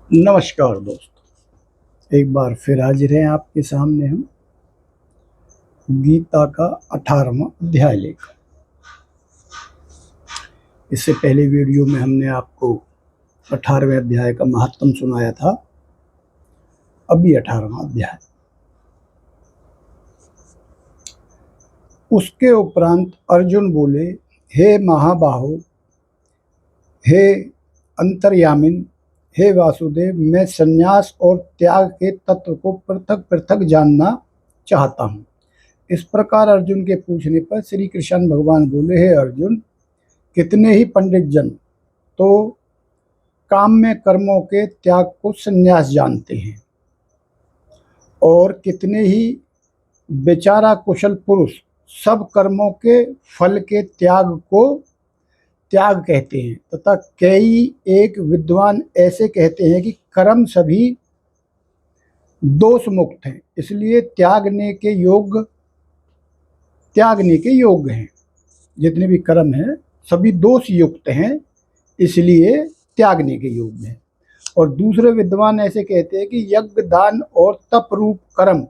नमस्कार दोस्तों, एक बार फिर हाजिर हैं आपके सामने हम गीता का 18वां अध्याय लेकर। इससे पहले वीडियो में हमने आपको 18वें अध्याय का महत्व सुनाया था। अभी 18वां अध्याय। उसके उपरांत अर्जुन बोले, हे महाबाहो, हे अंतर्यामिन, हे वासुदेव, मैं संन्यास और त्याग के तत्व को पृथक पृथक जानना चाहता हूँ। इस प्रकार अर्जुन के पूछने पर श्री कृष्ण भगवान बोले, हे अर्जुन, कितने ही पंडित जन तो काम में कर्मों के त्याग को संन्यास जानते हैं और कितने ही बेचारा कुशल पुरुष सब कर्मों के फल के त्याग को त्याग कहते हैं, तथा कई एक विद्वान ऐसे कहते हैं कि कर्म सभी दोष मुक्त हैं, इसलिए त्यागने के योग्य हैं। जितने भी कर्म हैं सभी दोष युक्त हैं, इसलिए त्यागने के योग्य हैं। और दूसरे विद्वान ऐसे कहते हैं कि यज्ञ, दान और तप रूप कर्म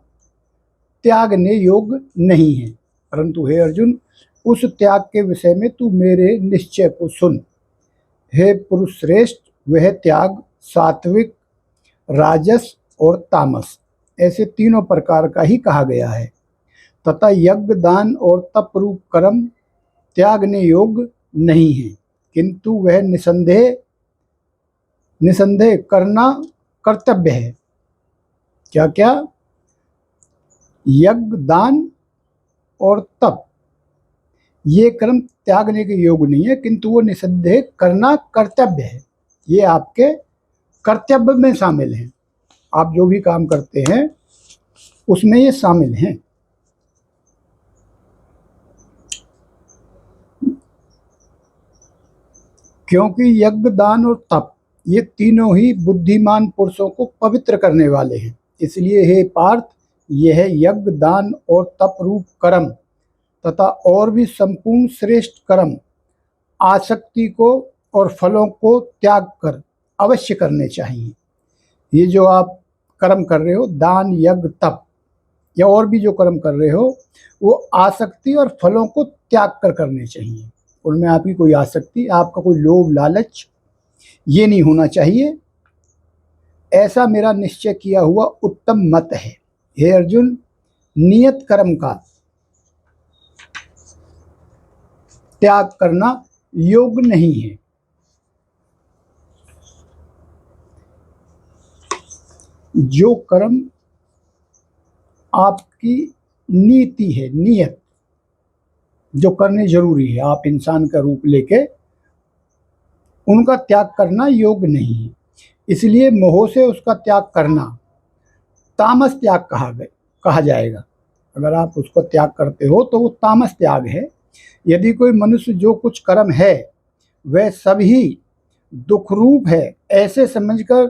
त्यागने योग्य नहीं है। परंतु हे अर्जुन, उस त्याग के विषय में तू मेरे निश्चय को सुन। हे पुरुष श्रेष्ठ, वह त्याग सात्विक, राजस और तामस ऐसे तीनों प्रकार का ही कहा गया है, तथा यज्ञ, दान और तप रूप कर्म त्यागने योग्य नहीं है, किंतु वह निसंदेह करना कर्तव्य है। क्या क्या? यज्ञ, दान और तप, ये कर्म त्यागने के योग्य नहीं है, किंतु वो निसंदेह करना कर्तव्य है। ये आपके कर्तव्य में शामिल हैं। आप जो भी काम करते हैं उसमें ये शामिल हैं। क्योंकि यज्ञ, दान और तप ये तीनों ही बुद्धिमान पुरुषों को पवित्र करने वाले हैं। इसलिए हे पार्थ, यह यज्ञ, दान और तप रूप कर्म तथा और भी संपूर्ण श्रेष्ठ कर्म आसक्ति को और फलों को त्याग कर अवश्य करने चाहिए। ये जो आप कर्म कर रहे हो, दान, यज्ञ, तप या और भी जो कर्म कर रहे हो, वो आसक्ति और फलों को त्याग कर करने चाहिए। उनमें आपकी कोई आसक्ति, आपका कोई लोभ, लालच ये नहीं होना चाहिए। ऐसा मेरा निश्चय किया हुआ उत्तम मत है। हे अर्जुन, नियत कर्म का त्याग करना योग्य नहीं है। जो कर्म आपकी नीति है, नियत जो करने जरूरी है, आप इंसान का रूप लेके उनका त्याग करना योग्य नहीं है। इसलिए मोह से उसका त्याग करना तामस त्याग कहा जाएगा। अगर आप उसको त्याग करते हो तो वो तामस त्याग है। यदि कोई मनुष्य जो कुछ कर्म है वह सभी दुख रूप है, ऐसे समझकर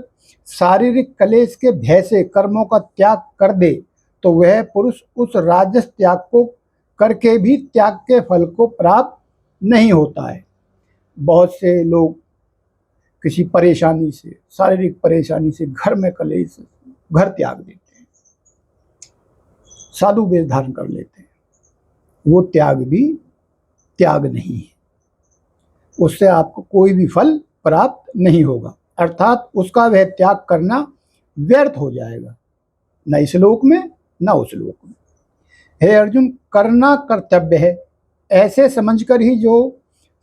शारीरिक क्लेश के भय से कर्मों का त्याग कर दे, तो वह पुरुष उस राजस त्याग को करके भी त्याग के फल को प्राप्त नहीं होता है। बहुत से लोग किसी परेशानी से, शारीरिक परेशानी से, घर में क्लेश, घर त्याग देते हैं, साधु वेश धारण कर लेते हैं। वो त्याग भी त्याग नहीं है, उससे आपको कोई भी फल प्राप्त नहीं होगा, अर्थात उसका वह त्याग करना व्यर्थ हो जाएगा, न इस लोक में न उस लोक में। हे अर्जुन, करना कर्तव्य है ऐसे समझकर ही जो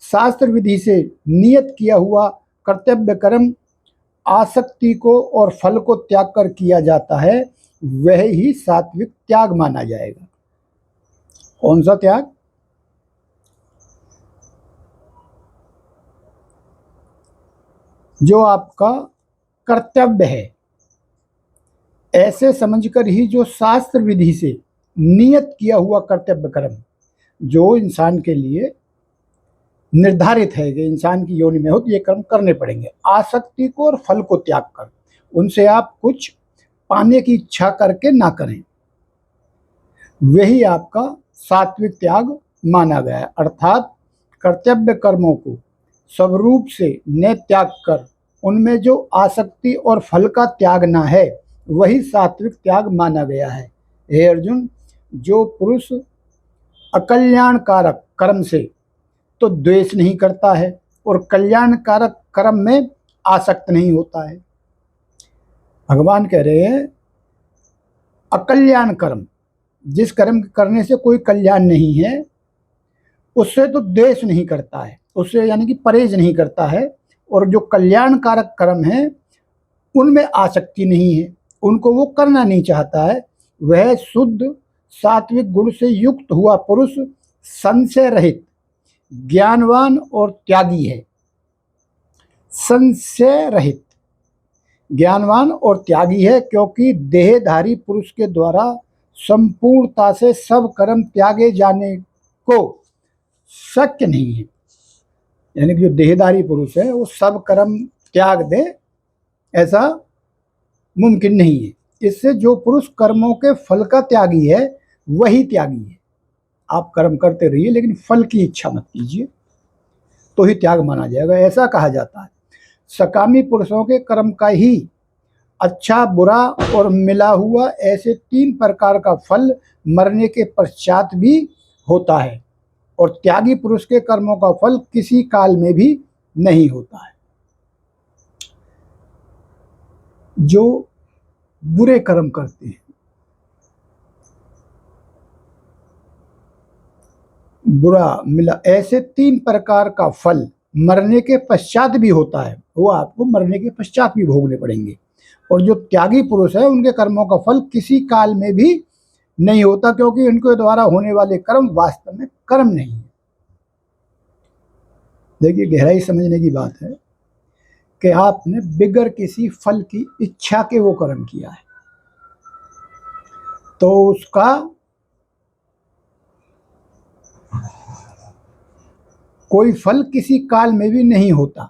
शास्त्र विधि से नियत किया हुआ कर्तव्य कर्म आसक्ति को और फल को त्याग कर किया जाता है, वह ही सात्विक त्याग माना जाएगा। कौन सा त्याग? जो आपका कर्तव्य है ऐसे समझकर ही जो शास्त्र विधि से नियत किया हुआ कर्तव्य कर्म जो इंसान के लिए निर्धारित है कि इंसान की योनि में हो तो ये कर्म करने पड़ेंगे, आसक्ति को और फल को त्याग कर, उनसे आप कुछ पाने की इच्छा करके ना करें, वही आपका सात्विक त्याग माना गया है। अर्थात कर्तव्य कर्मों को स्वरूप से न त्याग कर उनमें जो आसक्ति और फल का त्याग न है वही सात्विक त्याग माना गया है। हे अर्जुन, जो पुरुष अकल्याणकारक कर्म से तो द्वेष नहीं करता है और कल्याणकारक कर्म में आसक्त नहीं होता है। भगवान कह रहे हैं अकल्याण कर्म, जिस कर्म करने से कोई कल्याण नहीं है, उससे तो द्वेष नहीं करता है, उससे यानी कि परहेज नहीं करता है। और जो कल्याणकारक कर्म है उनमें आसक्ति नहीं है, उनको वो करना नहीं चाहता है। वह शुद्ध सात्विक गुण से युक्त हुआ पुरुष संशय रहित, ज्ञानवान और त्यागी है। संशय रहित, ज्ञानवान और त्यागी है, क्योंकि देहधारी पुरुष के द्वारा संपूर्णता से सब कर्म त्यागे जाने को शक्य नहीं है। यानी कि जो देहधारी पुरुष है वो सब कर्म त्याग दे, ऐसा मुमकिन नहीं है। इससे जो पुरुष कर्मों के फल का त्यागी है वही त्यागी है। आप कर्म करते रहिए लेकिन फल की इच्छा मत कीजिए, तो ही त्याग माना जाएगा, ऐसा कहा जाता है। सकामी पुरुषों के कर्म का ही अच्छा, बुरा और मिला हुआ ऐसे 3 प्रकार का फल मरने के पश्चात भी होता है, और त्यागी पुरुष के कर्मों का फल किसी काल में भी नहीं होता है। जो बुरे कर्म करते हैं, बुरा मिला ऐसे 3 प्रकार का फल मरने के पश्चात भी होता है, वो आपको मरने के पश्चात भी भोगने पड़ेंगे। और जो त्यागी पुरुष है उनके कर्मों का फल किसी काल में भी नहीं होता, क्योंकि उनके द्वारा होने वाले कर्म वास्तव में कर्म नहीं है। देखिए, गहराई समझने की बात है कि आपने बिगर किसी फल की इच्छा के वो कर्म किया है, तो उसका कोई फल किसी काल में भी नहीं होता।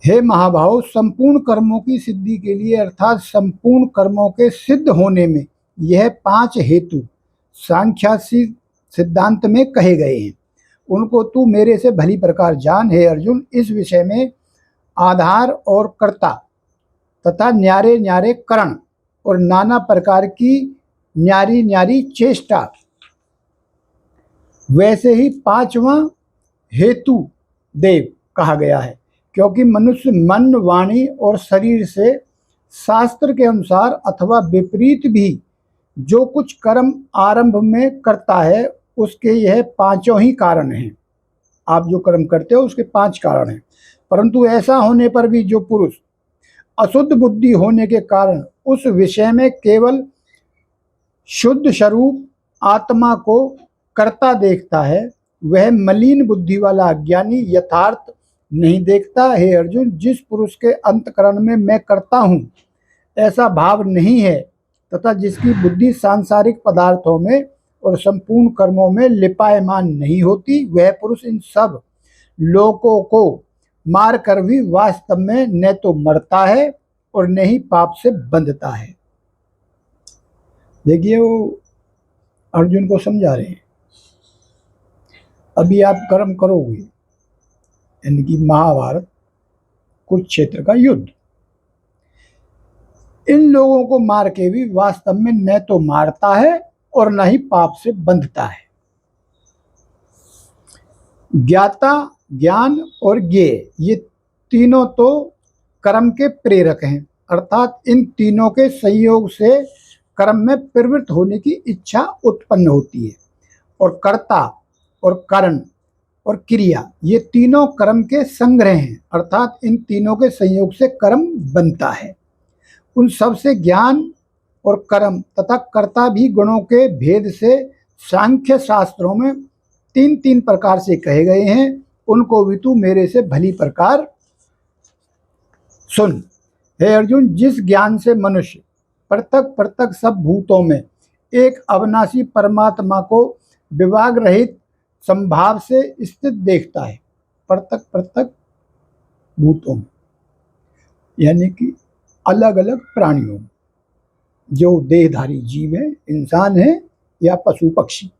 हे महाभाव, संपूर्ण कर्मों की सिद्धि के लिए अर्थात संपूर्ण कर्मों के सिद्ध होने में यह 5 हेतु सांख्यासी सिद्धांत में कहे गए हैं, उनको तू मेरे से भली प्रकार जान। हे अर्जुन, इस विषय में आधार और कर्ता तथा न्यारे न्यारे करण और नाना प्रकार की न्यारी न्यारी चेष्टा, वैसे ही 5वां हेतु देव कहा गया है, क्योंकि मनुष्य मन, वाणी और शरीर से शास्त्र के अनुसार अथवा विपरीत भी जो कुछ कर्म आरंभ में करता है उसके यह 5 ही कारण हैं। आप जो कर्म करते हो उसके 5 कारण हैं। परंतु ऐसा होने पर भी जो पुरुष अशुद्ध बुद्धि होने के कारण उस विषय में केवल शुद्ध स्वरूप आत्मा को कर्ता देखता है, वह मलिन बुद्धि वाला अज्ञानी यथार्थ नहीं देखता। हे अर्जुन, जिस पुरुष के अंतकरण में मैं करता हूँ ऐसा भाव नहीं है तथा जिसकी बुद्धि सांसारिक पदार्थों में और संपूर्ण कर्मों में लिपायमान नहीं होती, वह पुरुष इन सब लोगों को मार कर भी वास्तव में न तो मरता है और न ही पाप से बंधता है। देखिए, वो अर्जुन को समझा रहे हैं, अभी आप कर्म करोगे, यानी कि महाभारत कुरुक्षेत्र का युद्ध, इन लोगों को मार के भी वास्तव में न तो मारता है और न ही पाप से बंधता है। ज्ञाता, ज्ञान और ज्ञेय, ये तीनों तो कर्म के प्रेरक हैं, अर्थात इन तीनों के संयोग से कर्म में प्रवृत्त होने की इच्छा उत्पन्न होती है। और कर्ता और कारण और क्रिया, ये तीनों कर्म के संग्रह हैं, अर्थात इन तीनों के संयोग से कर्म बनता है। उन सब से ज्ञान और कर्म तथा कर्ता भी गुणों के भेद से सांख्य शास्त्रों में 3 प्रकार से कहे गए हैं, उनको भी तू मेरे से भली प्रकार सुन। हे अर्जुन, जिस ज्ञान से मनुष्य पृथक पृथक सब भूतों में एक अविनाशी परमात्मा को विभाग रहित संभाव से स्थित देखता है, पृथक पृथक भूतों में यानी कि अलग अलग प्राणियों में, जो देहधारी जीव है, इंसान है या पशु पक्षी,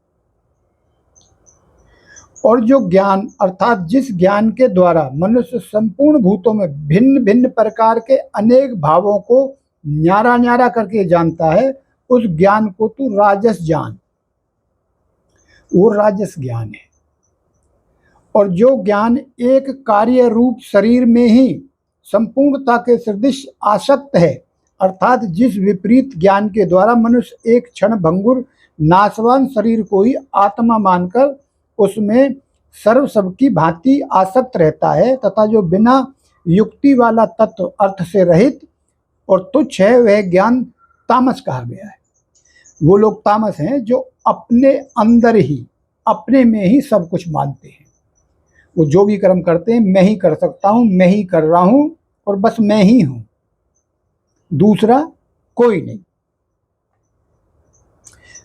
और जो ज्ञान अर्थात जिस ज्ञान के द्वारा मनुष्य संपूर्ण भूतों में भिन्न भिन्न प्रकार के अनेक भावों को न्यारा न्यारा करके जानता है, उस ज्ञान को तू राजस जान, वो राजस ज्ञान है। और जो ज्ञान एक कार्य रूप शरीर में ही संपूर्णता के सदृश आसक्त है, अर्थात जिस विपरीत ज्ञान के द्वारा मनुष्य एक क्षण भंगुर नाशवान शरीर को ही आत्मा मानकर उसमें सर्व सबकी भांति आसक्त रहता है, तथा जो बिना युक्ति वाला तत्व अर्थ से रहित और तुच्छ है, वह ज्ञान तामस कहा गया है। वो लोग तामस हैं जो अपने अंदर ही अपने में ही सब कुछ मानते हैं। वो जो भी कर्म करते हैं, मैं ही कर सकता हूँ, मैं ही कर रहा हूँ और बस मैं ही हूँ, दूसरा कोई नहीं।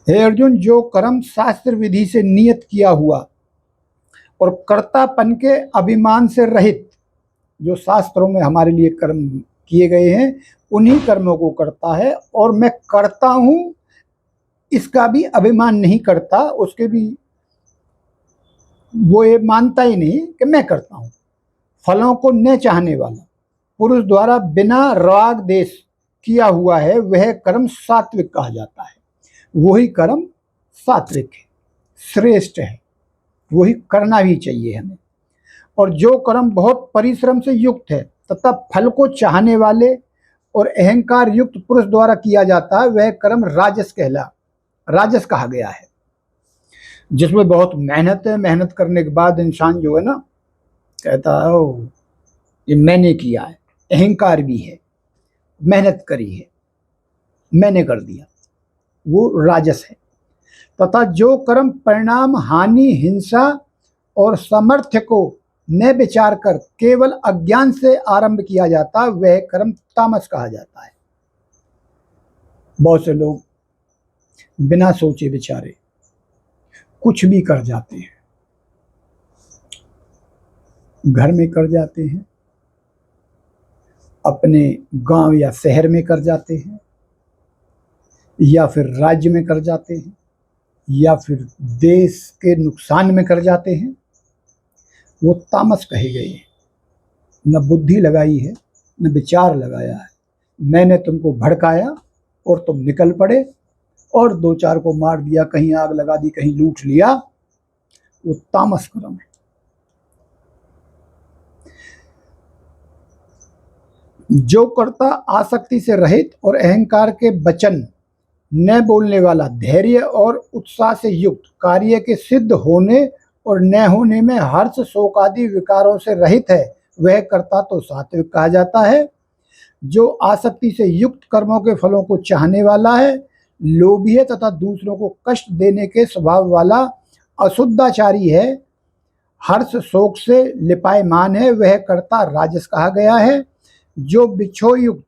हे अर्जुन, जो कर्म शास्त्र विधि से नियत किया हुआ और कर्तापन के अभिमान से रहित, जो शास्त्रों में हमारे लिए कर्म किए गए हैं, उन्हीं कर्मों को करता है और मैं करता हूँ इसका भी अभिमान नहीं करता, उसके भी वो ये मानता ही नहीं कि मैं करता हूँ। फलों को न चाहने वाला, पुरुष द्वारा बिना राग देश किया हुआ है, वह कर्म सात्विक कहा जाता है। वही कर्म सात्विक है, श्रेष्ठ है, वही करना भी चाहिए हमें। और जो कर्म बहुत परिश्रम से युक्त है तथा फल को चाहने वाले और अहंकार युक्त पुरुष द्वारा किया जाता है, वह कर्म राजस कहा गया है। जिसमें बहुत मेहनत है, मेहनत करने के बाद इंसान जो है ना कहता है ओ ये मैंने किया है, अहंकार भी है, मेहनत करी है, मैंने कर दिया, वो राजस है। तथा जो कर्म परिणाम हानि हिंसा और सामर्थ्य को न विचार कर केवल अज्ञान से आरंभ किया जाता, वह कर्म तामस कहा जाता है। बहुत से लोग बिना सोचे विचारे कुछ भी कर जाते हैं, घर में कर जाते हैं, अपने गांव या शहर में कर जाते हैं, या फिर राज्य में कर जाते हैं, या फिर देश के नुकसान में कर जाते हैं। वो तामस कहे गए हैं। न बुद्धि लगाई है, न विचार लगाया है, मैंने तुमको भड़काया और तुम निकल पड़े और दो चार को मार दिया, कहीं आग लगा दी, कहीं लूट लिया, वो तामस कर्म है। जो कर्ता आसक्ति से रहित और अहंकार के वचन न बोलने वाला, धैर्य और उत्साह से युक्त, कार्य के सिद्ध होने और न होने में हर्ष शोक आदि विकारों से रहित है, वह कर्ता तो सात्विक कहा जाता है। जो आसक्ति से युक्त कर्मों के फलों को चाहने वाला है, लोभी है तथा दूसरों को कष्ट देने के स्वभाव वाला अशुद्धाचारी है, हर्ष शोक से लिपायमान है, वह कर्ता राजस कहा गया है। जो बिछोयुक्त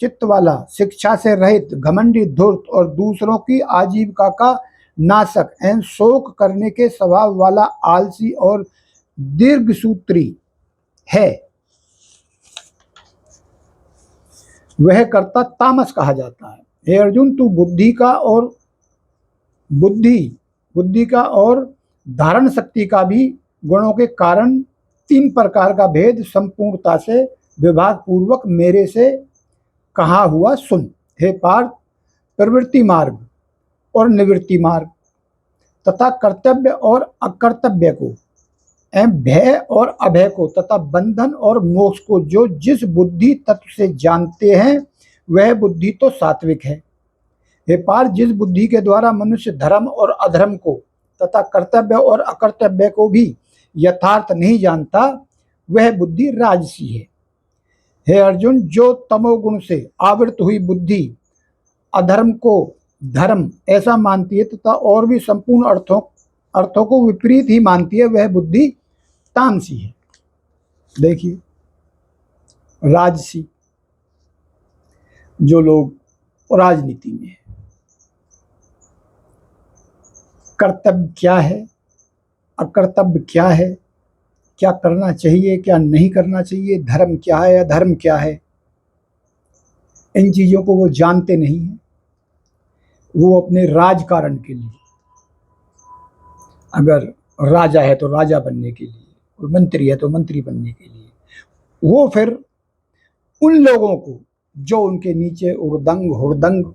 चित्त वाला, शिक्षा से रहित, घमंडी, धूर्त और दूसरों की आजीविका का नाशक एवं शोक करने के स्वभाव वाला आलसी और दीर्घसूत्री है, वह कर्ता तामस कहा जाता है। हे अर्जुन, तू बुद्धि का और धारण शक्ति का भी गुणों के कारण 3 प्रकार का भेद संपूर्णता से विभाग पूर्वक मेरे से कहा हुआ सुन। हे पार्थ, प्रवृत्ति मार्ग और निवृत्ति मार्ग तथा कर्तव्य और अकर्तव्य को एवं भय और अभय को तथा बंधन और मोक्ष को जो जिस बुद्धि तत्व से जानते हैं, वह बुद्धि तो सात्विक है। हे पार्थ, जिस बुद्धि के द्वारा मनुष्य धर्म और अधर्म को तथा कर्तव्य और अकर्तव्य को भी यथार्थ नहीं जानता, वह बुद्धि राजसी है। हे अर्जुन, जो तमोगुण से आवृत हुई बुद्धि अधर्म को धर्म ऐसा मानती है तथा और भी संपूर्ण अर्थों को विपरीत ही मानती है, वह बुद्धि तामसी है। देखिए, राजसी जो लोग राजनीति में है, कर्तव्य क्या है, अकर्तव्य क्या है, क्या करना चाहिए, क्या नहीं करना चाहिए, धर्म क्या है, अधर्म क्या है, इन चीज़ों को वो जानते नहीं हैं। वो अपने राजकारण के लिए, अगर राजा है तो राजा बनने के लिए, कोई मंत्री है तो मंत्री बनने के लिए। वो फिर उन लोगों को जो उनके नीचे उर्दंग हुड़दंग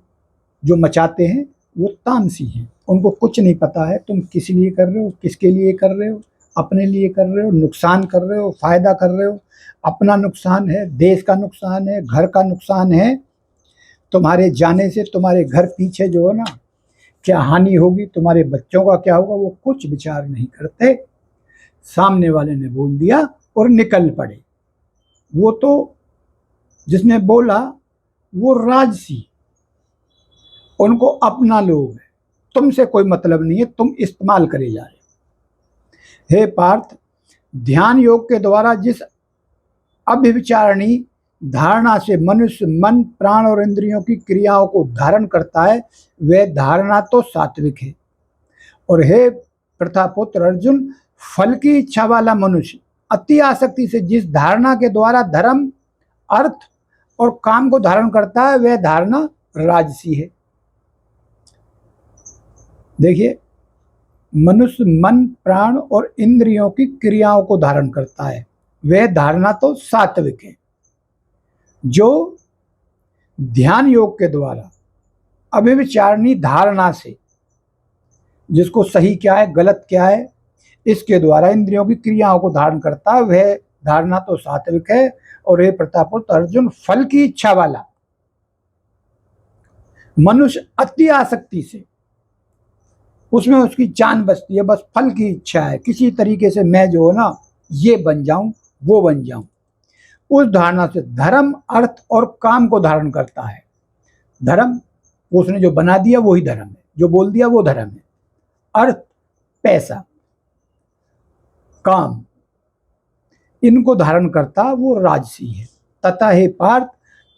जो मचाते हैं वो तामसी हैं, उनको कुछ नहीं पता है तुम किस लिए कर रहे हो, किसके लिए कर रहे हो, अपने लिए कर रहे हो, नुकसान कर रहे हो, फायदा कर रहे हो, अपना नुकसान है, देश का नुकसान है, घर का नुकसान है, तुम्हारे जाने से तुम्हारे घर पीछे जो है ना क्या हानि होगी, तुम्हारे बच्चों का क्या होगा, वो कुछ विचार नहीं करते। सामने वाले ने बोल दिया और निकल पड़े। वो तो जिसने बोला वो राजसी, उनको अपना लोग है, तुमसे कोई मतलब नहीं है, तुम इस्तेमाल करे जा रहे हो। हे पार्थ, ध्यान योग के द्वारा जिस अभिविचारणी धारणा से मनुष्य मन प्राण और इंद्रियों की क्रियाओं को धारण करता है वह धारणा तो सात्विक है। और हे प्रथापुत्र अर्जुन, फल की इच्छा वाला मनुष्य अति आसक्ति से जिस धारणा के द्वारा धर्म अर्थ और काम को धारण करता है वह धारणा राजसी है। देखिए, मनुष्य मन प्राण और इंद्रियों की क्रियाओं को धारण करता है वह धारणा तो सात्विक है। जो ध्यान योग के द्वारा अभिविचारणी धारणा से जिसको सही क्या है गलत क्या है इसके द्वारा इंद्रियों की क्रियाओं को धारण करता है वह धारणा तो सात्विक है। और हे प्रतापुत्र अर्जुन, फल की इच्छा वाला मनुष्य अति आसक्ति से उसमें उसकी जान बसती है, बस फल की इच्छा है, किसी तरीके से मैं जो है ना ये बन जाऊं वो बन जाऊं, उस धारणा से धर्म अर्थ और काम को धारण करता है। धर्म उसने जो बना दिया वही धर्म है, जो बोल दिया वो धर्म है। अर्थ पैसा काम इनको धारण करता वो राजसी है। तथा हे पार्थ,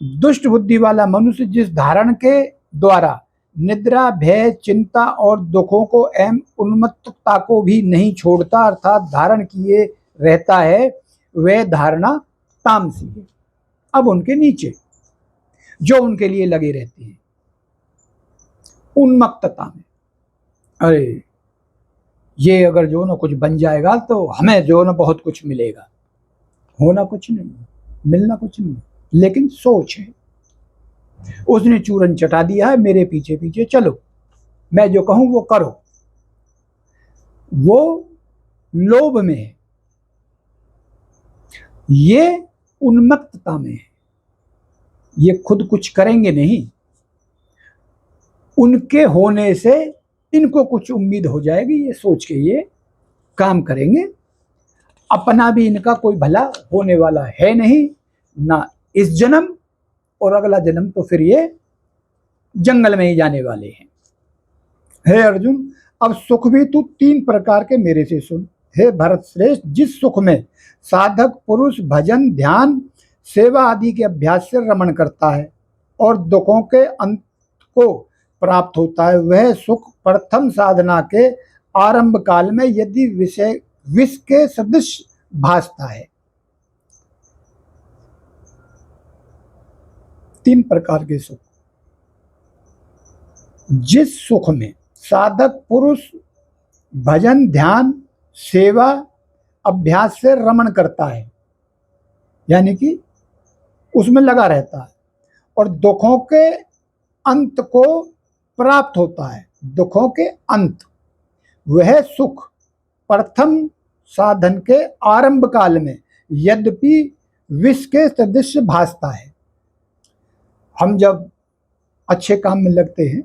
दुष्ट बुद्धि वाला मनुष्य जिस धारण के द्वारा निद्रा भय चिंता और दुखों को एवं उन्मत्तता को भी नहीं छोड़ता अर्थात धारण किए रहता है वह धारणा तामसी है। अब उनके नीचे जो उनके लिए लगे रहते हैं उन्मत्तता में, अरे ये अगर जो ना कुछ बन जाएगा तो हमें जो ना बहुत कुछ मिलेगा, होना कुछ नहीं, मिलना कुछ नहीं, लेकिन सोच है। उसने चूरन चटा दिया है, मेरे पीछे पीछे चलो, मैं जो कहूं वो करो, वो लोभ में है, ये उन्मत्तता में है, ये खुद कुछ करेंगे नहीं, उनके होने से इनको कुछ उम्मीद हो जाएगी, ये सोच के ये काम करेंगे। अपना भी इनका कोई भला होने वाला है नहीं, ना इस जन्म और अगला जन्म तो फिर ये जंगल में ही जाने वाले हैं। हे अर्जुन, अब सुख भी तू 3 प्रकार के मेरे से सुन। हे भरत श्रेष्ठ, जिस सुख में साधक पुरुष भजन ध्यान सेवा आदि के अभ्यास से रमण करता है और दुखों के अंत को प्राप्त होता है वह सुख प्रथम साधना के आरंभ काल में यदि विष के सदृश भासता है। 3 प्रकार के सुख, जिस सुख में साधक पुरुष भजन ध्यान सेवा अभ्यास से रमण करता है यानी कि उसमें लगा रहता है और दुखों के अंत को प्राप्त होता है, दुखों के अंत, वह सुख प्रथम साधन के आरंभ काल में यद्यपि विष के सदृश भासता है। हम जब अच्छे काम में लगते हैं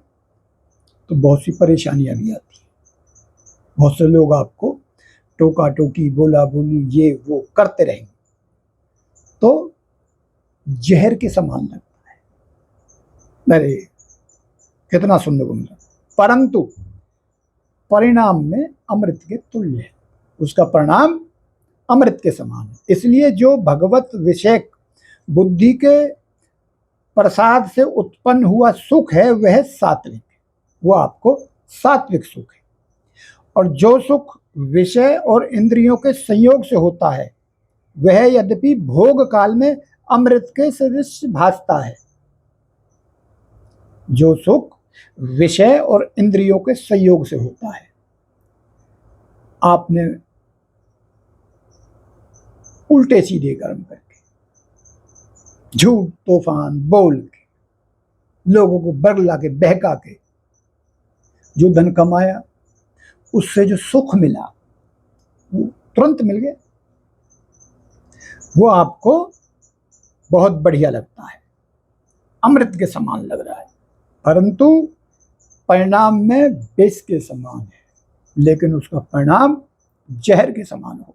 तो बहुत सी परेशानियां भी आती हैं, बहुत से लोग आपको टोका टोकी बोला बोली ये वो करते रहेंगे तो जहर के समान लगता है, अरे कितना सुनने को मिला, परंतु परिणाम में अमृत के तुल्य है, उसका परिणाम अमृत के समान है। इसलिए जो भगवत विषयक बुद्धि के प्रसाद से उत्पन्न हुआ सुख है वह सात्विक है, वो आपको सात्विक सुख है। और जो सुख विषय और इंद्रियों के संयोग से होता है वह यद्यपि भोग काल में अमृत के सदृश भासता है। जो सुख विषय और इंद्रियों के संयोग से होता है आपने उल्टे सीधे कर्म करके, झूठ तूफान बोल के, लोगों को बरला के बहका के जो धन कमाया, उससे जो सुख मिला वो तुरंत मिल गया, वो आपको बहुत बढ़िया लगता है, अमृत के समान लग रहा है, परंतु परिणाम में विष के समान है, लेकिन उसका परिणाम जहर के समान होगा।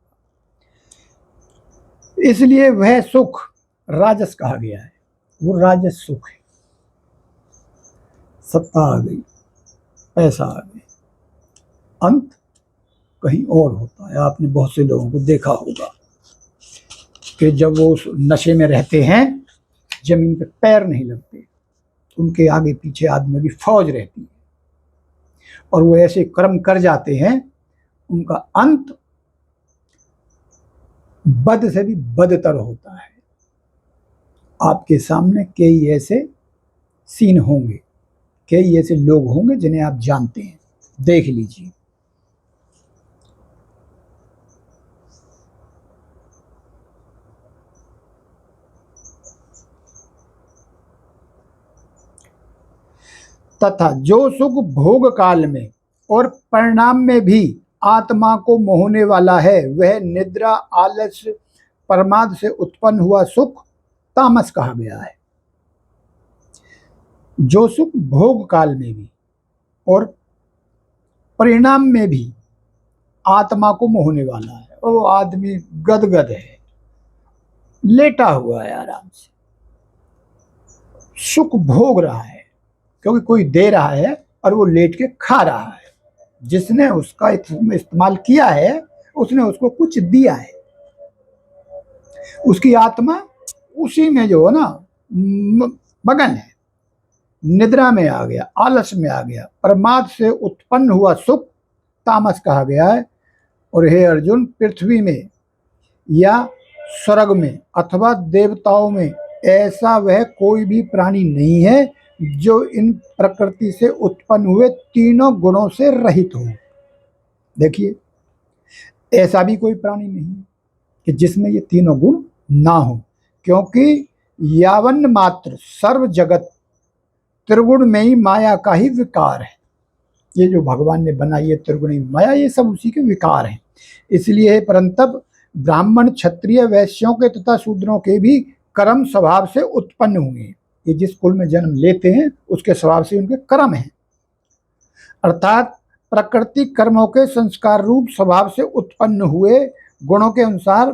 इसलिए वह सुख राजस कहा गया है, वो राजस सुख है। सत्ता आ गई, पैसा आ गया, अंत कहीं और होता है। आपने बहुत से लोगों को देखा होगा कि जब वो उस नशे में रहते हैं, जमीन पे पैर नहीं लगते, उनके आगे पीछे आदमियों की फौज रहती है, और वो ऐसे कर्म कर जाते हैं, उनका अंत बद से भी बदतर होता है। आपके सामने कई ऐसे सीन होंगे, कई ऐसे लोग होंगे जिन्हें आप जानते हैं, देख लीजिए। तथा जो सुख भोग काल में और परिणाम में भी आत्मा को मोहने वाला है, वह निद्रा, आलस्य, प्रमाद से उत्पन्न हुआ सुख तामस कहा गया है। जो सुख भोग काल में भी और परिणाम में भी आत्मा को मोहने वाला है, और वो आदमी गदगद है, लेटा हुआ है, आराम से सुख भोग रहा है, क्योंकि कोई दे रहा है और वो लेट के खा रहा है। जिसने उसका इस्तेमाल किया है, उसने उसको कुछ दिया है, उसकी आत्मा उसी में जो है ना मगन है, निद्रा में आ गया, आलस्य में आ गया। प्रमाद से उत्पन्न हुआ सुख तामस कहा गया है। और हे अर्जुन, पृथ्वी में या स्वर्ग में अथवा देवताओं में ऐसा वह कोई भी प्राणी नहीं है जो इन प्रकृति से उत्पन्न हुए तीनों गुणों से रहित हो। देखिए, ऐसा भी कोई प्राणी नहीं है कि जिसमें ये तीनों गुण ना हो, क्योंकि यावन मात्र सर्व जगत त्रिगुण में ही माया का ही विकार है। ये जो भगवान ने बनाई है त्रिगुणी माया, ये सब उसी के विकार हैं। इसलिए परंतप ब्राह्मण, क्षत्रिय, वैश्यों के तथा शूद्रों के भी कर्म स्वभाव से उत्पन्न हुए। ये जिस कुल में जन्म लेते हैं उसके स्वभाव से उनके कर्म हैं, अर्थात प्रकृति कर्मों के संस्कार रूप स्वभाव से उत्पन्न हुए गुणों के अनुसार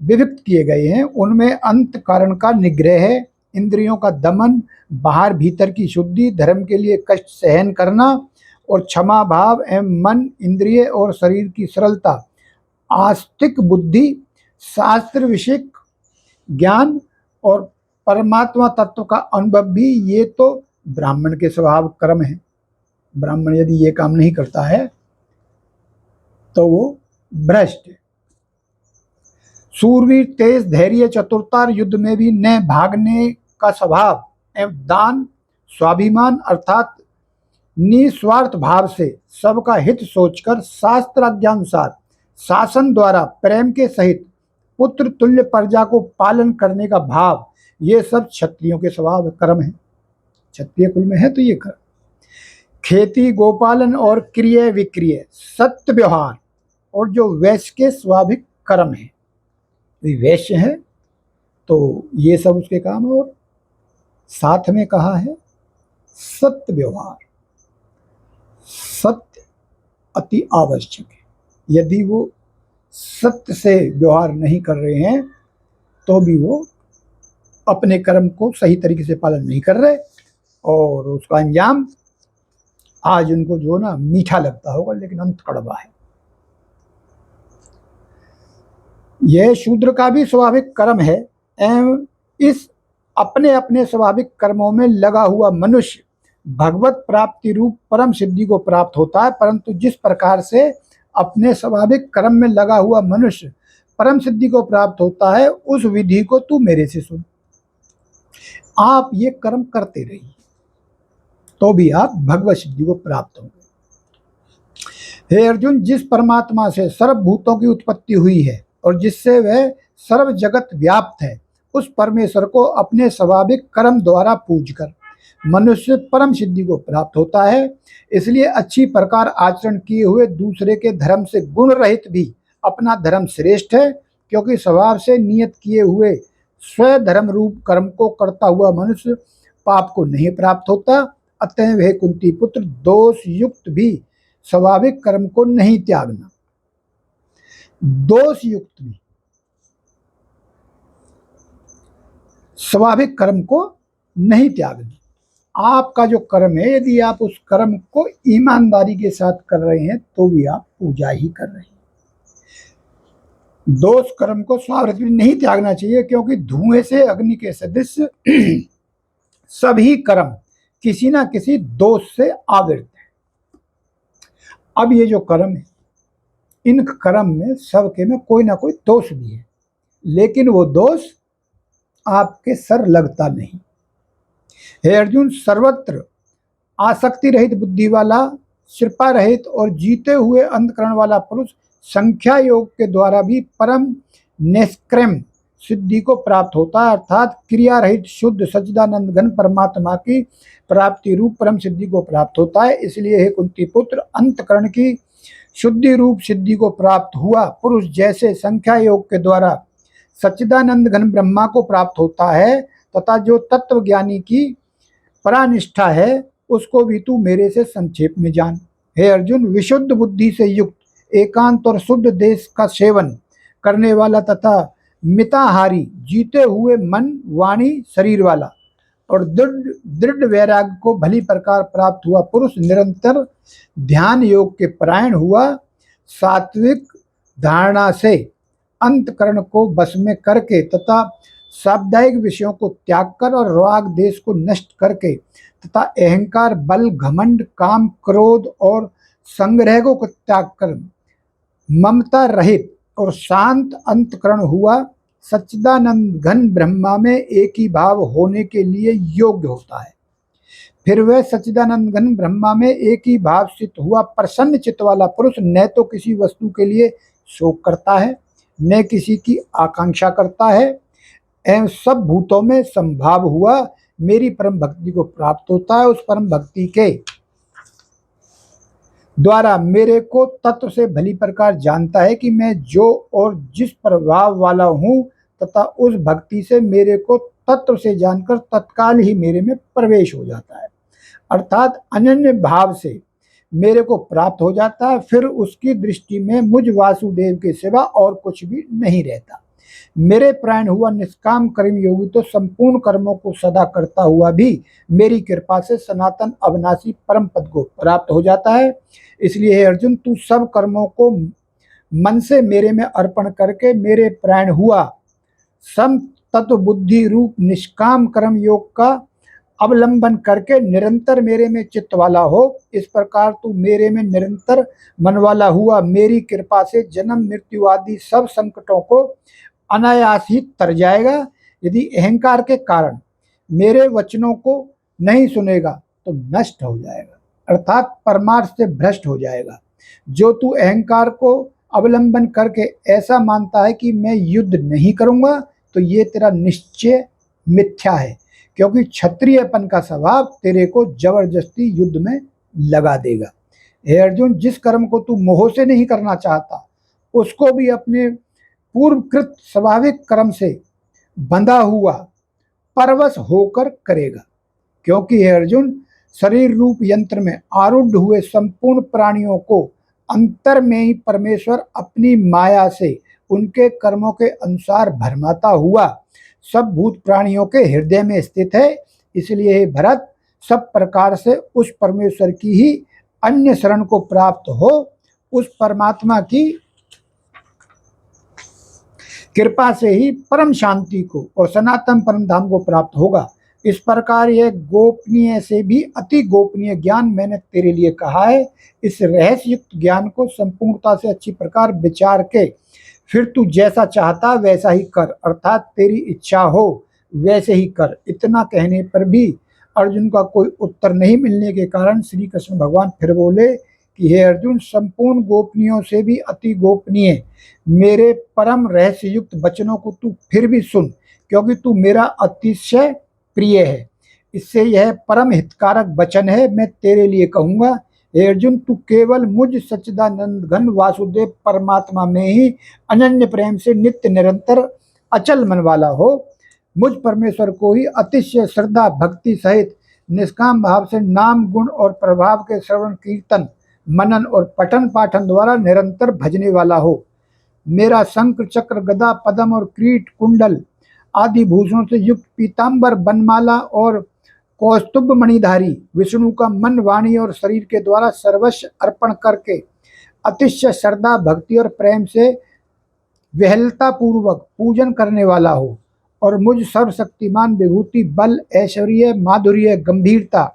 विभक्त किए गए हैं। उनमें अंत कारण का निग्रह है, इंद्रियों का दमन, बाहर भीतर की शुद्धि, धर्म के लिए कष्ट सहन करना और क्षमा भाव एवं मन, इंद्रिय और शरीर की सरलता, आस्तिक बुद्धि, शास्त्र विषयक ज्ञान और परमात्मा तत्व का अनुभव भी, ये तो ब्राह्मण के स्वभाव कर्म है। ब्राह्मण यदि ये काम नहीं करता है तो वो भ्रष्ट है। सूरवीर, तेज, धैर्य, चतुरता, युद्ध में भी न भागने का स्वभाव एवं दान, स्वाभिमान अर्थात निस्वार्थ भाव से सबका हित सोचकर शास्त्राज्ञानुसार शासन द्वारा प्रेम के सहित पुत्र तुल्य प्रजा को पालन करने का भाव, ये सब क्षत्रियों के स्वभाव कर्म है। क्षत्रिय कुल में है तो ये कर्म। खेती, गोपालन और क्रिय विक्रिय, सत्य व्यवहार और जो वैश्य के स्वाभाविक कर्म है, वैश्य है तो ये सब उसके काम है। और साथ में कहा है सत्य व्यवहार, सत्य अति आवश्यक है। यदि वो सत्य से व्यवहार नहीं कर रहे हैं तो भी वो अपने कर्म को सही तरीके से पालन नहीं कर रहे, और उसका अंजाम आज उनको जो ना मीठा लगता होगा, लेकिन अंत कड़वा है। यह शूद्र का भी स्वाभाविक कर्म है एवं इस अपने अपने स्वाभाविक कर्मों में लगा हुआ मनुष्य भगवत प्राप्ति रूप परम सिद्धि को प्राप्त होता है। परंतु जिस प्रकार से अपने स्वाभाविक कर्म में लगा हुआ मनुष्य परम सिद्धि को प्राप्त होता है, उस विधि को तू मेरे से सुन। आप ये कर्म करते रहिए तो भी आप भगवत सिद्धि को प्राप्त होंगे। हे अर्जुन, जिस परमात्मा से सर्वभूतों की उत्पत्ति हुई है और जिससे वह सर्व जगत व्याप्त है, उस परमेश्वर को अपने स्वाभाविक कर्म द्वारा पूजकर मनुष्य परम सिद्धि को प्राप्त होता है। इसलिए अच्छी प्रकार आचरण किए हुए दूसरे के धर्म से गुण रहित भी अपना धर्म श्रेष्ठ है, क्योंकि स्वभाव से नियत किए हुए स्वधर्म रूप कर्म को करता हुआ मनुष्य पाप को नहीं प्राप्त होता। अतः वह कुंती पुत्र, दोष युक्त भी स्वाभाविक कर्म को नहीं त्यागना। दोष युक्त भी स्वाभाविक कर्म को नहीं त्यागना। आपका जो कर्म है, यदि आप उस कर्म को ईमानदारी के साथ कर रहे हैं तो भी आप पूजा ही कर रहे हैं। दोष कर्म को स्वाभाविक नहीं त्यागना चाहिए, क्योंकि धुएं से अग्नि के सदृश सभी कर्म किसी ना किसी दोष से आवृत है। अब ये जो कर्म है, इन कर्म में सबके में कोई ना कोई दोष भी है, लेकिन वो दोष आपके सर लगता नहीं। हे अर्जुन, सर्वत्र आसक्ति रहित बुद्धि वाला, कृपा रहित और जीते हुए अंतकरण वाला पुरुष संख्या योग के द्वारा भी परम निष्क्रम सिद्धि को प्राप्त होता है, अर्थात क्रिया रहित शुद्ध सच्चिदानंद घन परमात्मा की प्राप्ति रूप परम सिद्धि को प्राप्त होता है। इसलिए हे कुंती पुत्र, अंतकरण की शुद्धि रूप सिद्धि को प्राप्त हुआ पुरुष जैसे संख्या योग के द्वारा सच्चिदानंद घन ब्रह्मा को प्राप्त होता है, तथा जो तत्व ज्ञानी की परानिष्ठा है उसको भी तू मेरे से संक्षेप में जान। हे अर्जुन, विशुद्ध बुद्धि से युक्त एकांत और शुद्ध देश का सेवन करने वाला तथा मिताहारी, जीते हुए मन वाणी शरीर वाला और दृढ़ वैराग्य को भली प्रकार प्राप्त हुआ पुरुष निरंतर ध्यान योग के परायण हुआ, सात्विक धारणा से अंतकरण को वश में करके तथा साप्ताहिक विषयों को त्याग कर और राग देश को नष्ट करके तथा अहंकार, बल, घमंड, काम, क्रोध और संग्रह को त्याग कर ममता रहित और शांत अंतकरण हुआ सच्चिदानंद घन ब्रह्मा में एक ही भाव होने के लिए योग्य होता है। फिर वह सच्चिदानंद घन ब्रह्मा में एक ही भाव स्थित हुआ प्रसन्न चित्त वाला पुरुष न तो किसी वस्तु के लिए शोक करता है, न किसी की आकांक्षा करता है, एवं सब भूतों में संभाव हुआ मेरी परम भक्ति को प्राप्त होता है। उस परम भक्ति के द्वारा मेरे को तत्व से भली प्रकार जानता है कि मैं जो और जिस प्रभाव वाला हूँ, तथा उस भक्ति से मेरे को तत्व से जानकर तत्काल ही मेरे में प्रवेश हो जाता है, अर्थात अनन्य भाव से मेरे को प्राप्त हो जाता है। फिर उसकी दृष्टि में मुझ वासुदेव के सिवा और कुछ भी नहीं रहता। मेरे प्राण हुआ निष्काम कर्म योगी तो संपूर्ण कर्मों को सदा करता हुआ भी मेरी कृपा से सनातन अविनाशी परम पद को प्राप्त हो जाता है। इसलिए हे अर्जुन, तू सब कर्मों को मन से मेरे में अर्पण करके मेरे प्राण हुआ सम तत्व बुद्धि रूप निष्काम कर्म योग का अवलंबन करके निरंतर मेरे में चित्त वाला हो। इस प्रकार तू मेरे में निरंतर मन वाला हुआ मेरी कृपा से जन्म मृत्यु आदि सब संकटों को अनायास ही तर जाएगा। यदि अहंकार के कारण मेरे वचनों को नहीं सुनेगा तो नष्ट हो जाएगा, अर्थात परमार्थ से भ्रष्ट हो जाएगा। जो तू अहंकार को अवलंबन करके ऐसा मानता है कि मैं युद्ध नहीं करूंगा, तो ये तेरा निश्चय मिथ्या है, क्योंकि क्षत्रियपन का स्वभाव तेरे को जबरदस्ती युद्ध में लगा देगा। हे अर्जुन, जिस कर्म को तू मोह से नहीं करना चाहता उसको भी अपने पूर्वकृत स्वाभाविक कर्म से बंधा हुआ परवश होकर करेगा, क्योंकि हे अर्जुन, शरीर रूप यंत्र में आरूढ़ हुए संपूर्ण प्राणियों को अंतर में ही परमेश्वर अपनी माया से उनके कर्मों के अनुसार भरमाता हुआ सब भूत प्राणियों के हृदय में स्थित है। इसलिए हे भरत, सब प्रकार से उस परमेश्वर की ही अन्य शरण को प्राप्त हो, उस परमात्मा की कृपा से ही परम शांति को और सनातन परम धाम को प्राप्त होगा। इस प्रकार यह गोपनीय से भी अति गोपनीय ज्ञान मैंने तेरे लिए कहा है। इस रहस्य युक्त ज्ञान को संपूर्णता से अच्छी प्रकार विचार के फिर तू जैसा चाहता वैसा ही कर, अर्थात तेरी इच्छा हो वैसे ही कर। इतना कहने पर भी अर्जुन का कोई उत्तर नहीं मिलने के कारण श्री कृष्ण भगवान फिर बोले कि हे अर्जुन, संपूर्ण गोपनीयों से भी अति गोपनीय मेरे परम रहस्य युक्त वचनों को तू फिर भी सुन, क्योंकि तू मेरा अतिशय प्रिय है। इससे यह परम हितकारक वचन है, मैं तेरे लिए कहूँगा। हे अर्जुन, तू केवल मुझ सच्चिदानंद घन वासुदेव परमात्मा में ही अनन्य प्रेम से नित्य निरंतर अचल मन वाला हो। मुझ परमेश्वर को ही अतिशय श्रद्धा भक्ति सहित निष्काम भाव से नाम गुण और प्रभाव के श्रवण कीर्तन मनन और पठन पाठन द्वारा निरंतर भजने वाला हो। मेरा शंख चक्र गदा पद्म और क्रीट कुंडल आदि भूषणों से युक्त पीताम्बर बनमाला और कौस्तुभ मणिधारी विष्णु का मन वाणी और शरीर के द्वारा सर्वस्व अर्पण करके अतिशय श्रद्धा भक्ति और प्रेम से विहलता पूर्वक पूजन करने वाला हो, और मुझ सर्वशक्तिमान विभूति बल ऐश्वर्य माधुर्य गंभीरता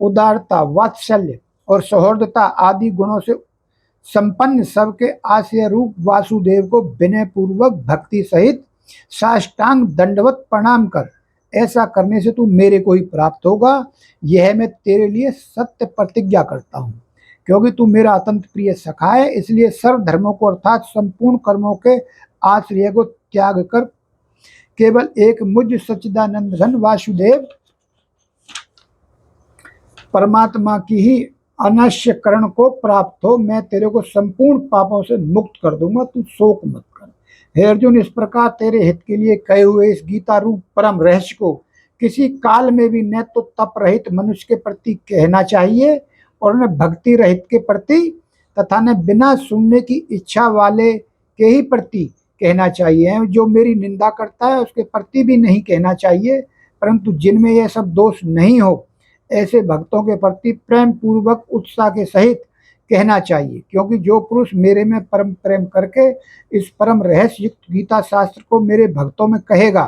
उदारता वात्सल्य और सौहार्दता आदि गुणों से संपन्न सबके आश्रय रूप वासुदेव को विनय पूर्वक भक्ति सहित साष्टांग दंडवत प्रणाम कर। ऐसा करने से तू मेरे को ही प्राप्त होगा। यह मैं तेरे लिए सत्य प्रतिज्ञा करता हूँ। क्योंकि तू मेरा अत्यंत प्रिय सखा है, इसलिए सर्व धर्मों को अर्थात संपूर्ण कर्मों के आश्रय को त्याग कर केवल एक मुझ सच्चिदानंद घन वासुदेव परमात्मा की ही अनश्य करण को प्राप्त हो। मैं तेरे को संपूर्ण पापों से मुक्त कर दूंगा, तू शोक मत कर। हे अर्जुन, इस प्रकार तेरे हित के लिए कहे हुए इस गीता रूप परम रहस्य को किसी काल में भी न तो तप रहित मनुष्य के प्रति कहना चाहिए और न भक्ति रहित के प्रति तथा न बिना सुनने की इच्छा वाले के ही प्रति कहना चाहिए। जो मेरी निंदा करता है उसके प्रति भी नहीं कहना चाहिए, परंतु जिनमें यह सब दोष नहीं हो ऐसे भक्तों के प्रति प्रेम पूर्वक उत्साह के सहित कहना चाहिए। क्योंकि जो पुरुष मेरे में परम प्रेम करके इस परम रहस्य युक्त गीता शास्त्र को मेरे भक्तों में कहेगा,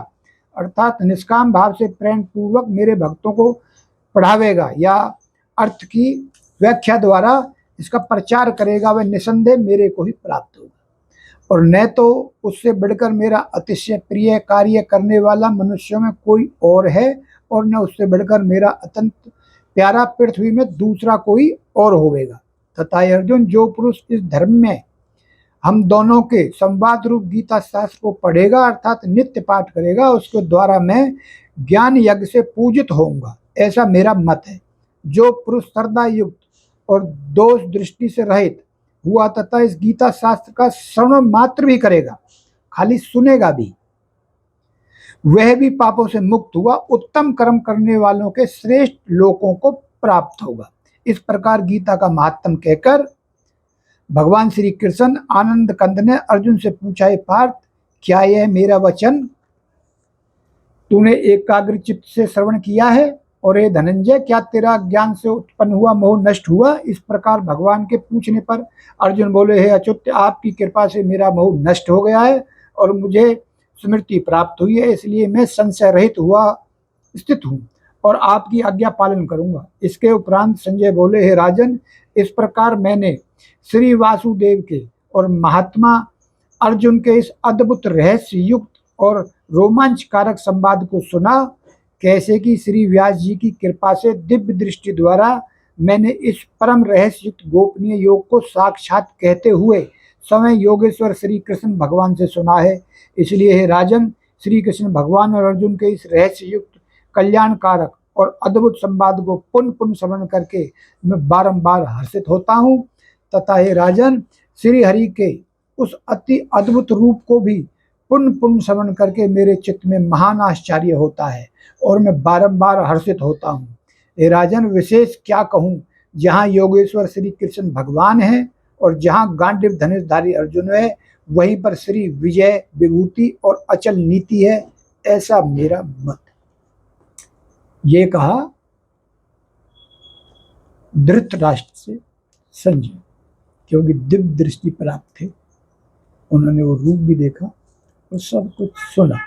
अर्थात निष्काम भाव से प्रेम पूर्वक मेरे भक्तों को पढ़ावेगा या अर्थ की व्याख्या द्वारा इसका प्रचार करेगा, वह निसंदेह मेरे को ही प्राप्त होगा। और न तो उससे बढ़कर मेरा अतिशय प्रिय कार्य करने वाला मनुष्यों में कोई और है, और न उससे बढ़कर मेरा अत्यंत प्यारा पृथ्वी में दूसरा कोई और होवेगा। तथा अर्जुन, जो पुरुष इस धर्म में हम दोनों के संवाद रूप गीता शास्त्र को पढ़ेगा अर्थात नित्य पाठ करेगा, उसके द्वारा मैं ज्ञान यज्ञ से पूजित होऊंगा, ऐसा मेरा मत है। जो पुरुष श्रद्धा युक्त और दोष दृष्टि से रहित हुआ तथा इस गीता शास्त्र का श्रवण मात्र भी करेगा, खाली सुनेगा भी, वह भी पापों से मुक्त हुआ उत्तम कर्म करने वालों के श्रेष्ठ लोकों को प्राप्त होगा। इस प्रकार गीता का महात्म कहकर भगवान श्री कृष्ण आनंद कंद ने अर्जुन से पूछा, हे पार्थ, क्या यह मेरा वचन तूने एकाग्र चित्त से श्रवण किया है? और हे धनंजय, क्या तेरा ज्ञान से उत्पन्न हुआ मोह नष्ट हुआ? इस प्रकार भगवान के पूछने पर अर्जुन बोले, हे अच्युत, आपकी कृपा से मेरा मोह नष्ट हो गया है और मुझे स्मृति प्राप्त हुई है, इसलिए मैं संशय रहित हुआ स्थित हूँ और आपकी आज्ञा पालन करूंगा। इसके उपरांत संजय बोले, हे राजन, इस प्रकार मैंने श्री वासुदेव के और महात्मा अर्जुन के इस अद्भुत रहस्य युक्त और रोमांचकारक संवाद को सुना, कैसे कि श्री व्यास जी की कृपा से दिव्य दृष्टि द्वारा मैंने इस परम रहस्य युक्त गोपनीय योग को साक्षात कहते हुए स्वयं योगेश्वर श्री कृष्ण भगवान से सुना है। इसलिए हे राजन, श्री कृष्ण भगवान और अर्जुन के इस रहस्य युक्त कल्याणकारक और अद्भुत संवाद को पुनः पुनः श्रवण करके मैं बारंबार हर्षित होता हूँ। तथा हे राजन, श्री हरि के उस अति अद्भुत रूप को भी पुनः पुनः श्रवण करके मेरे चित्त में महान आश्चर्य होता है और मैं बारंबार हर्षित होता हूँ। हे राजन, विशेष क्या कहूँ, जहाँ योगेश्वर श्री कृष्ण भगवान है और जहाँ गांडीव धनुषधारी अर्जुन है, वहीं पर श्री विजय विभूति और अचल नीति है, ऐसा मेरा मत। ये कहा धृतराष्ट्र से संजय, क्योंकि दिव्य दृष्टि प्राप्त थे, उन्होंने वो रूप भी देखा और सब कुछ सुना,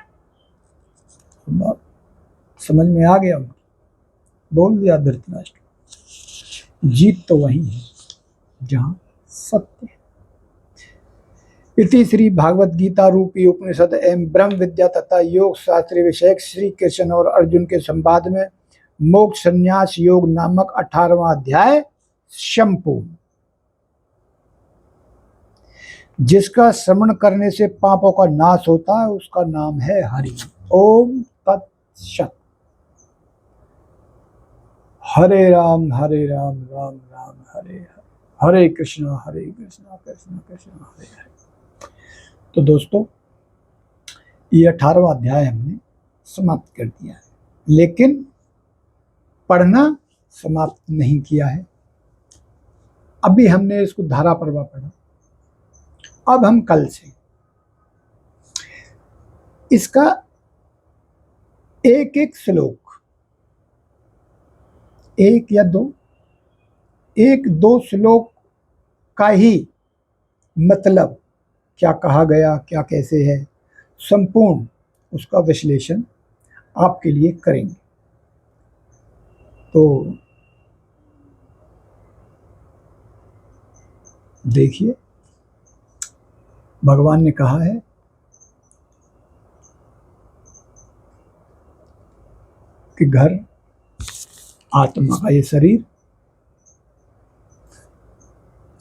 समझ में आ गया। बोल दिया धृतराष्ट्र, जीत तो वही है जहाँ सत्य है। इति श्री भागवत गीता रूपी उपनिषद एवं ब्रह्म विद्या तथा योग शास्त्र विषयक श्री कृष्ण और अर्जुन के संवाद में मोक्ष संन्यास योग नामक 18वां अध्याय संपूर्ण। जिसका श्रवण करने से पापों का नाश होता है उसका नाम है हरि। ओम तत्सत। हरे राम राम राम हरे हरे, हरे कृष्णा कृष्ण कृष्ण हरे हरे। तो दोस्तों, ये 18वां अध्याय हमने समाप्त कर दिया है, लेकिन पढ़ना समाप्त नहीं किया है। अभी हमने इसको धारा पर्वा पढ़ा, अब हम कल से इसका एक एक श्लोक, एक या दो श्लोक का ही मतलब क्या कहा गया, क्या कैसे है, संपूर्ण उसका विश्लेषण आपके लिए करेंगे। तो देखिए, भगवान ने कहा है कि घर, आत्मा का ये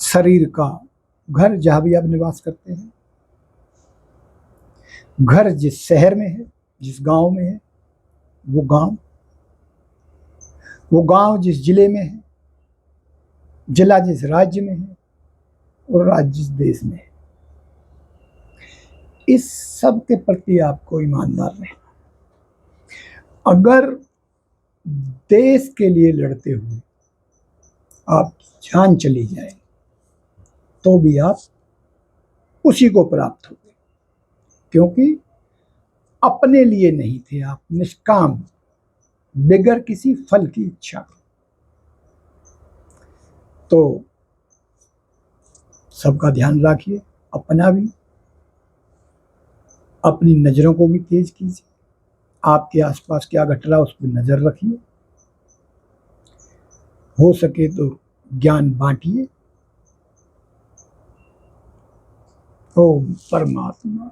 शरीर का घर जहां भी आप निवास करते हैं, घर जिस शहर में है, जिस गांव में है, वो गांव जिस जिले में है, जिला जिस राज्य में है, और राज्य जिस देश में है, इस सब के प्रति आपको ईमानदार रहना। अगर देश के लिए लड़ते हुए आप जान चली जाए तो भी आप उसी को प्राप्त होंगे, क्योंकि अपने लिए नहीं थे आप, निष्काम, बगैर किसी फल की इच्छा। तो सबका ध्यान रखिए, अपना भी, अपनी नज़रों को भी तेज कीजिए, आपके आसपास क्या घट रहा है उस पर नज़र रखिए, हो सके तो ज्ञान बांटिए। ओम परमात्मा।